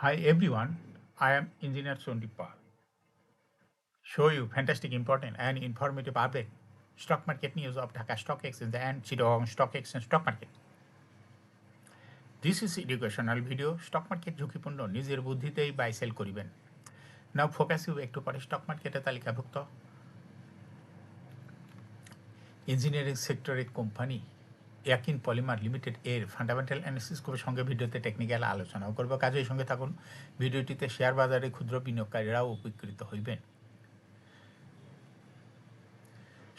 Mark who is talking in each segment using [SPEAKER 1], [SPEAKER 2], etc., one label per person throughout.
[SPEAKER 1] Hi everyone, I am Engineer Sondipal. Show you fantastic, important and informative update. Stock market news of Dhaka Stock Exchange and Chittagong Stock Exchange stock market. This is educational video. Stock market ঝুঁকিপূর্ণ নিজের বুদ্ধিতেই buy sell করিবেন। Now focus you একটু পরে stock মার্কেটে তালিকাভুক্ত engineering সেক্টরের company ইয়াকিন polymer limited এর ফান্ডামেন্টাল অ্যানালিসিস করে সঙ্গে ভিডিওতে টেকনিক্যাল আলোচনাও করব। কাজেই সঙ্গে থাকুন। ভিডিওটিতে শেয়ার বাজারে ক্ষুদ্র বিনিয়োগকারীরাও উপকৃত হইবেন।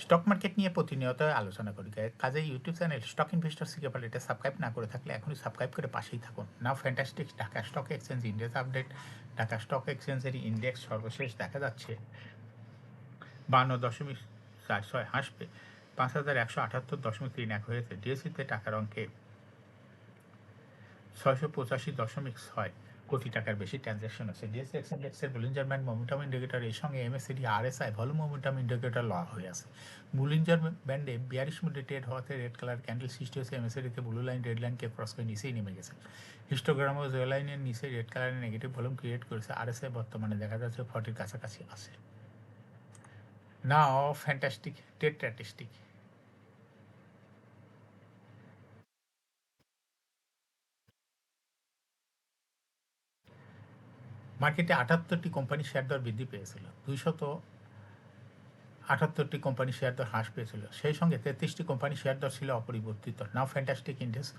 [SPEAKER 1] স্টক মার্কেট নিয়ে প্রতিনিয়ত আলোচনা করি, কাজে ইউটিউব চ্যানেল স্টক ইনভেস্টর সিকেপাল এটা সাবস্ক্রাইব না করে থাকলে এখনই সাবস্ক্রাইব করে পাশেই থাকুন। Now fantastic Dhaka stock exchange index update. Dhaka stock এক্সচেঞ্জের ইন্ডেক্স সর্বশেষ দেখা যাচ্ছে 52.46 হাসবে 5178.31 হয়েছে। ডিএসসিতে টাকার অঙ্কে 685.6 কোটি টাকার বেশি ট্রানজ্যাকশন আছে। ডিএসসি এক্সেন্ডেক্সের বুলিঞ্জার ব্যান্ড মোমেন্টাম ইন্ডিকেটর এর সঙ্গে MSCD RSI volume momentum indicator লওয়া হয়ে আছে। বুলিঞ্জার ব্যান্ডে 42 মিনিটে ট্রেড হওয়াতে রেড কালার ক্যান্ডেল সৃষ্টি হয়েছে। এমএসসিডিতে ব্লু লাইন রেড লাইনকে ক্রস করে নিচেই নেমে গেছে। হিস্টোগ্রাম ও জেও লাইনের নিচে রেড কালারের নেগেটিভ ভলিউম ক্রিয়েট করেছে। আরএসআই বর্তমানে দেখা যাচ্ছে 40 কাছাকাছি আছে। নাও ফ্যান্টাস্টিক ট্রেড স্ট্যাটিস্টিক। মার্কেটে 78টি কোম্পানি শেয়ার দর বৃদ্ধি পেয়েছিল, 278টি কোম্পানি শেয়ার দর হ্রাস পেয়েছিল। সেই সঙ্গে 33টি কোম্পানি শেয়ার দর ছিল অপরিবর্তিত। নাও ফ্যান্টাস্টিক ইন্ডেক্স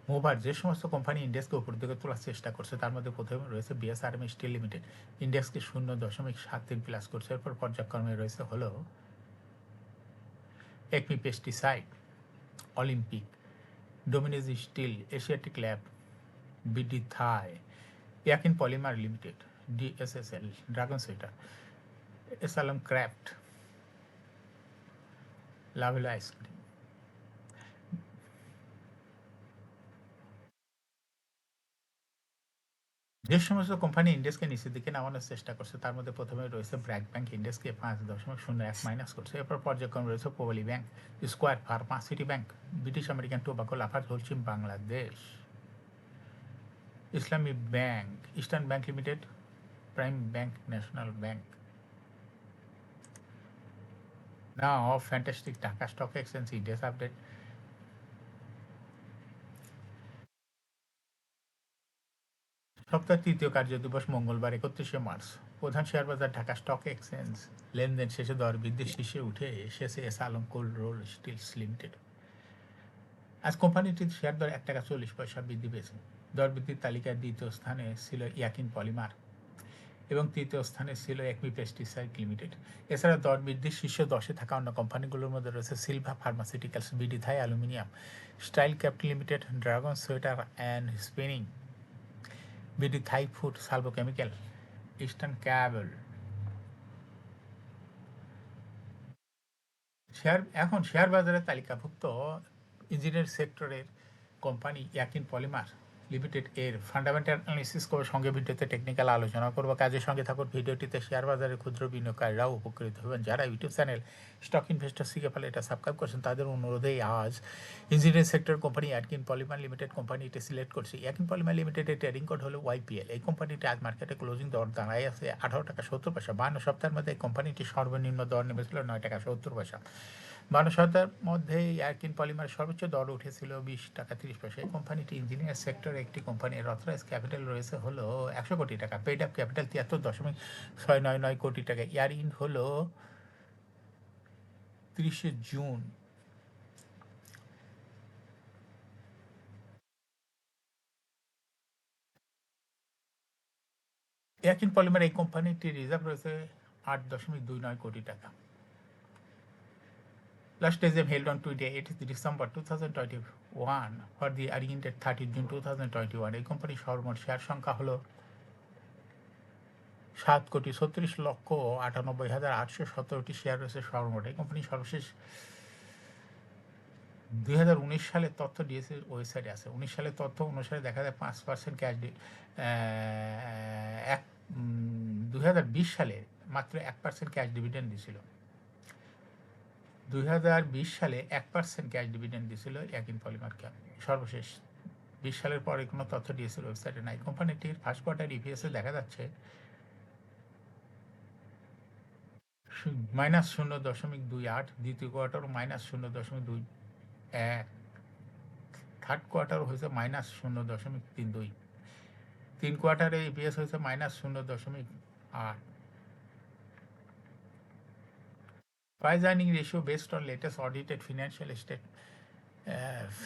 [SPEAKER 1] মোভার যে সমস্ত কোম্পানি ইন্ডেক্সকে উপর দিকে তোলার চেষ্টা করছে তার মধ্যে প্রথমে রয়েছে বিএসআরএম স্টিল লিমিটেড, ইন্ডেক্সকে 0.73 প্লাস করছে। এরপর পর্যায়ক্রমে রয়েছে হলো Acme pesticide, Olympic, Dominage steel, Asiatic lab, BD Thai, Yakin polymer limited, DSSL, Dragon sweater, এসালাম ক্রাফট, লাভেলা আইসক্রিম। যে সমস্ত কোম্পানি ইন্ডেক্সকে নিচের দিকে নামানোর চেষ্টা করছে তার মধ্যে প্রথমে রয়েছে ব্র্যাক ব্যাংক, ইন্ডেক্সকে 5.01 মাইনাস করছে। এরপর পর্যায়ক্রমে রয়েছে Pubali bank, Square Pharma, City Bank, British American Tobacco, Lafarge Holcim Bangladesh, Islami bank, Eastern bank limited, Prime bank, National bank. Now fantastic Dhaka stock exchange index update. সপ্তাহের তৃতীয় কার্যদিবস মঙ্গলবার 31শে মার্চ। প্রধান শেয়ার বাজার ঢাকা স্টক এক্সচেঞ্জ লেনদেন শেষে দর বৃদ্ধির শীর্ষে উঠে এসেছে S Alam cold roll steels limited. আজ কোম্পানিটির শেয়ার দর 1 টাকা 40 পয়সা বৃদ্ধি পেয়েছে। দর বৃদ্ধির তালিকায় দ্বিতীয় স্থানে ছিল ইয়াকিন পলিমার এবং তৃতীয় স্থানে ছিল একমি পেস্টিসাইড লিমিটেড। এছাড়া দর বৃদ্ধির শীর্ষ 10-এ থাকা অন্য কোম্পানিগুলোর মধ্যে রয়েছে Silva pharmaceuticals, BD Thai aluminium, style capital limited, dragon sweater and spinning, BD Thai food, Salvo chemical, eastern cable. এখন শেয়ার বাজারে তালিকাভুক্ত ইঞ্জিনিয়ারিং সেক্টরের কোম্পানি ইয়াকিন পলিমার লিমিটেড এর ফান্ডামেন্টাল অ্যানালিসিস করে সঙ্গে ভিডিওতে টেকনিক্যাল আলোচনা করবো। কাজের সঙ্গে থাকুন। ভিডিওটিতে শেয়ার বাজারের ক্ষুদ্র বিনিয়োগকারীরাও উপকৃত হবেন। যারা ইউটিউব চ্যানেল স্টক ইনভেস্টর সিকেপাল এটা সাবস্ক্রাইব করছেন তাদের অনুরোধেই আজ ইঞ্জিনিয়ারিং সেক্টর কোম্পানি ইয়াকিন পলিমার লিমিটেড কোম্পানিটি সিলেক্ট করছি। ইয়াকিন পলিমার লিমিটেডের ট্রেডিং কোড হলো ওয়াইপিএল। এই কোম্পানিটি আজ মার্কেটে ক্লোজিং দর দাঁড়ায় আছে 18 টাকা 70 পয়সা। 52 সপ্তাহের মধ্যে এই কোম্পানিটি সর্বনিম্ন দর নেমেছিল 9 টাকা 70 পয়সা। 52 সপ্তাহের মধ্যে ইয়াকিন পলিমারের সর্বোচ্চ দর উঠেছিল 20 টাকা 30 পয়সা। এই কোম্পানিটি ইঞ্জিনিয়ার সেক্টরে একটি কোম্পানি। এর অথরাইজ ক্যাপিটাল রয়েছে হলো 100 কোটি টাকা। পেড আপ ক্যাপিটাল 73.699 কোটি টাকা। ইয়ার ইন হলো 30শে জুন। ইয়াকিন পলিমার এই কোম্পানিটির রিজার্ভ রয়েছে 8.29 কোটি টাকা। Last exam held on 28 December 2021 for the earning date 30 June 2021. এই কোম্পানির সর্বমোট শেয়ার সংখ্যা হলো 7,36,98,817টি শেয়ার রয়েছে সর্বমোট। এই কোম্পানি সর্বশেষ 2019 সালের তথ্য দিয়েছে ওয়েবসাইটে আছে। 19 সালের তথ্য অনুসারে দেখা যায় 5% ক্যাশ 2020 সালে মাত্র 1% ক্যাশ ডিভিডেন্ড দিয়েছিল। 2020 সালে 1% ক্যাশ ডিভিডেন্ড দিয়েছিল ইয়াকিন পলিমার সর্বশেষ 20 সালের পরে কোনো তথ্য ডিএসএর ওয়েবসাইটে নাই। কোম্পানিটির ফার্স্ট কোয়ার্টার ইপিএসে দেখা যাচ্ছে -0.28, দ্বিতীয় কোয়ার্টার -0.21, থার্ড কোয়ার্টার হয়েছে -0.32, 3 কোয়ার্টারে ইপিএস হয়েছে -0.8। Price earning ratio based on latest audited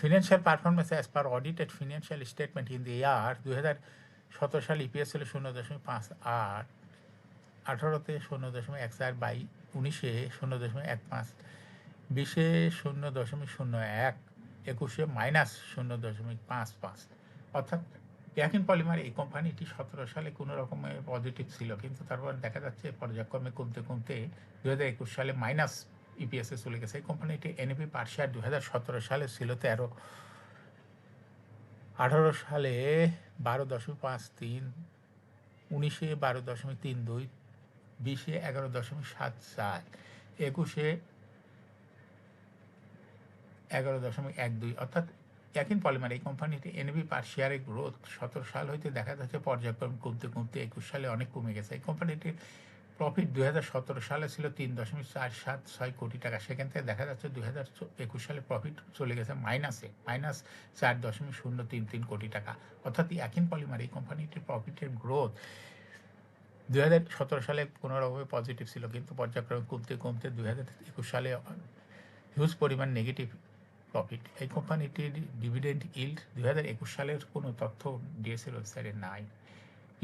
[SPEAKER 1] financial performance as per audited financial statement in the year 2017 সালে ইপিএস ছিল 0.58, 18তে 0.14, 19-এ 0.15, 20-এ 0.01, 21-এ -0.55। অর্থাৎ ইয়াকিন পলিমার এই কোম্পানিটি 17 সালে কোনো রকমের পজিটিভ ছিল, কিন্তু তারপর দেখা যাচ্ছে পর্যায়ক্রমে কমতে কমতে 2021 সালে মাইনাস ইপিএসে চলে গেছে। এই কোম্পানিটি এনএপি পার শেয়ার 2017 সালে ছিল 13, 18 সালে 12.53, 19-এ 12.32, 20-এ 11.74, 21-এ 11.12। অর্থাৎ ইয়াকিন পলিমার এই কোম্পানিটি এনএপি পার শেয়ারের গ্রোথ 17 সাল হইতে দেখা যাচ্ছে পর্যায়ক্রমে কমতে কমতে 21 সালে অনেক কমে গেছে। এই কোম্পানিটির প্রফিট 2017 সালে ছিল 3.476 কোটি টাকা, সেখান থেকে দেখা যাচ্ছে 2021 সালে প্রফিট চলে গেছে -4.033 কোটি টাকা। অর্থাৎ ইয়াকিন পলিমার এই কোম্পানিটির প্রফিটের গ্রোথ 2017 সালে কোনো রকমের পজিটিভ ছিল, কিন্তু পর্যায়ক্রমে কমতে কমতে 2021 সালে হিউজ পরিমাণ নেগেটিভ প্রফিট। এই কোম্পানিটির ডিভিডেন্ড ইল্ড 2021 সালের কোনো তথ্য ডিএসএর ওয়েবসাইটে নাই।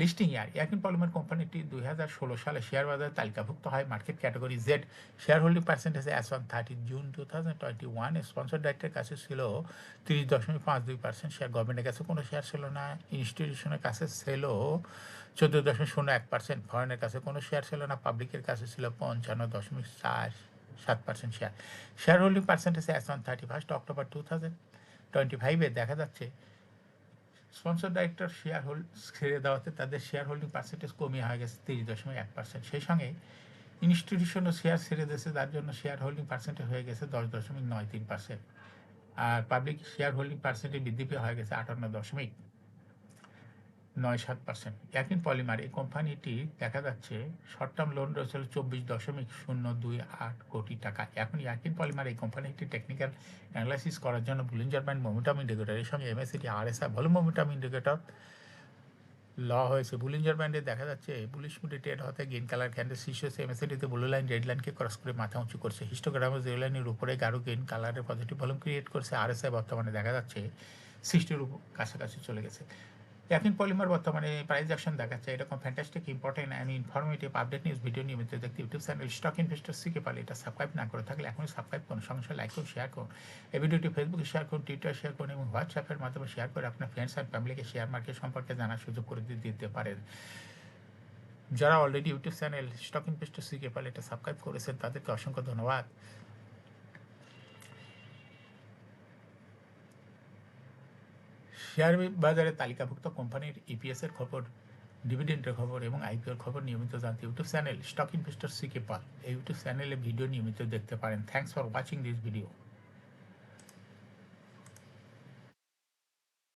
[SPEAKER 1] লিস্টিং ইয়ার ইয়াকিন পলিমার কোম্পানিটি 2016 সালে শেয়ার বাজারে তালিকাভুক্ত হয় market category Z. Share holding percentage as on 30 June 2021 sponsor ডাইরেক্টের কাছে ছিল 30.52%। শেয়ার গভর্নমেন্টের কাছে কোনো শেয়ার ছিল না। ইনস্টিটিউশনের কাছে ছিল 14.01%। ফরেনের কাছে কোনো শেয়ার ছিল না। পাবলিকের কাছে ছিল 55.47% share. Share holding percentage as on 31 October 2025 দেখা যাচ্ছে স্পন্সর ডাইরেক্টর শেয়ার হোল্ড ছেড়ে দেওয়াতে তাদের শেয়ার হোল্ডিং পার্সেন্টেজ কমিয়ে হয়ে গেছে 30.1%। সেই সঙ্গে ইনস্টিটিউশনও শেয়ার ছেড়ে দিয়েছে, তার জন্য শেয়ার হোল্ডিং পার্সেন্টেজ হয়ে গেছে 10.93%। আর পাবলিক শেয়ার হোল্ডিং পার্সেন্টেজ বৃদ্ধি পেয়ে হয়ে গেছে 58.97%। ইয়াকিন পলিমার এই কোম্পানিটি দেখা যাচ্ছে শর্ট টার্ম লোন রয়েছিল 24.028 কোটি টাকা। এখন ইয়াকিন পলিমার এই কোম্পানিটি টেকনিক্যাল অ্যানালাইসিস করার জন্য বুলিঞ্জার ব্যান্ড মোমেন্টাম ইন্ডিকেটর এর সঙ্গে MACD RSI volume momentum indicator ল হয়েছে। বুলিঞ্জার ব্যান্ডে দেখা যাচ্ছে বুলিশ মুডে ট্রেড হতে গ্রিন কালার ক্যান্ডেল শীর্ষ হয়েছে। এমএসিডিতে ব্লু লাইন রেড লাইনকে ক্রস করে মাথা উঁচু করছে। হিস্টোগ্রামে জিরো লাইনের উপরে গাঢ় গ্রিন কালারের পজিটিভ ভলিউম ক্রিয়েট করছে। আরএসআই বর্তমানে দেখা যাচ্ছে 60-র কাছাকাছি চলে গেছে। ইয়াকিন পলিমার বর্তমানে প্রাইস অ্যাকশন দেখাচ্ছে। এরকম fantastic important and informative update news video নিয়মিত দেখতে ইউটিউব চ্যানেল স্টক ইনভেস্টর শিখে পারলে এটা সাবস্ক্রাইব না করে থাকলে এখনই সাবস্ক্রাইব করুন, সঙ্গে সঙ্গে লাইক করুন, শেয়ার করুন। এই ভিডিওটি ফেসবুকে শেয়ার করুন, টুইটার শেয়ার করুন এবং হোয়াটসঅ্যাপের মাধ্যমে শেয়ার করে আপনার ফ্রেন্ডস অ্যান্ড ফ্যামিলিকে শেয়ার মার্কেট সম্পর্কে জানার সুযোগ করে দিতে পারেন। যারা already YouTube channel stock investor শিখে পারলে এটা সাবস্ক্রাইব করেছেন তাদেরকে অসংখ্য ধন্যবাদ। শেয়ার বাজারে তালিকাভুক্ত কোম্পানির ইপিএসের খবর, ডিভিডেন্ডের খবর এবং আইপিওর খবর নিয়মিত জানতে ইউটিউব চ্যানেল স্টক ইনভেস্টর সিকে পাল এই ইউটিউব চ্যানেলে ভিডিও নিয়মিত দেখতে পারেন। Thanks for watching this video.